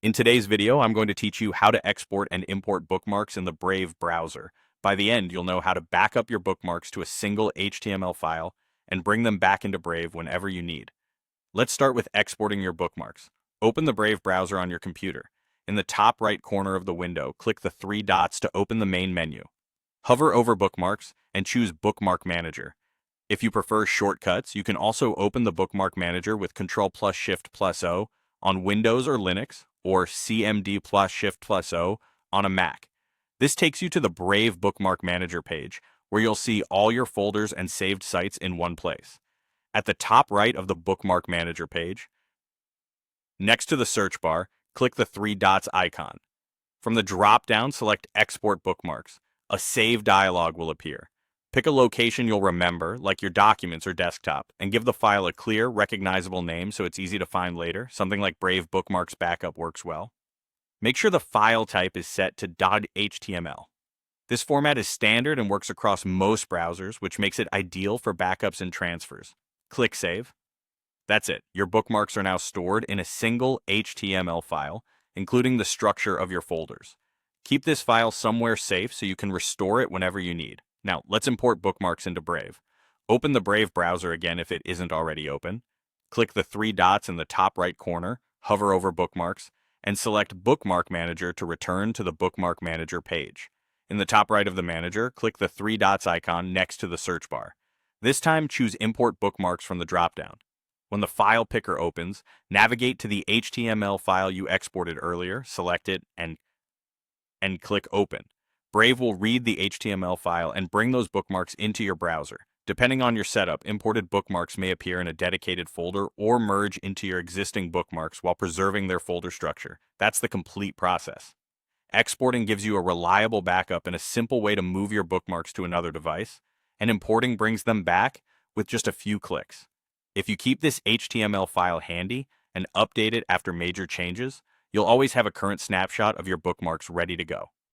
In today's video, I'm going to teach you how to export and import bookmarks in the Brave browser. By the end, you'll know how to back up your bookmarks to a single HTML file and bring them back into Brave whenever you need. Let's start with exporting your bookmarks. Open the Brave browser on your computer. In the top right corner of the window, click the three dots to open the main menu. Hover over Bookmarks and choose Bookmark Manager. If you prefer shortcuts, you can also open the Bookmark Manager with Ctrl+Shift+O on Windows or Linux, or CMD+Shift+O on a Mac. This takes you to the Brave Bookmark Manager page, where you'll see all your folders and saved sites in one place. At the top right of the Bookmark Manager page, next to the search bar, click the three dots icon. From the drop-down, select Export Bookmarks. A Save dialog will appear. Pick a location you'll remember, like your documents or desktop, and give the file a clear, recognizable name so it's easy to find later. Something like Brave Bookmarks Backup works well. Make sure the file type is set to .html. This format is standard and works across most browsers, which makes it ideal for backups and transfers. Click Save. That's it. Your bookmarks are now stored in a single HTML file, including the structure of your folders. Keep this file somewhere safe so you can restore it whenever you need. Now, let's import bookmarks into Brave. Open the Brave browser again if it isn't already open. Click the three dots in the top right corner, hover over Bookmarks, and select Bookmark Manager to return to the Bookmark Manager page. In the top right of the manager, click the three dots icon next to the search bar. This time, choose Import Bookmarks from the dropdown. When the file picker opens, navigate to the HTML file you exported earlier, select it, and click Open. Brave will read the HTML file and bring those bookmarks into your browser. Depending on your setup, imported bookmarks may appear in a dedicated folder or merge into your existing bookmarks while preserving their folder structure. That's the complete process. Exporting gives you a reliable backup and a simple way to move your bookmarks to another device, and importing brings them back with just a few clicks. If you keep this HTML file handy and update it after major changes, you'll always have a current snapshot of your bookmarks ready to go.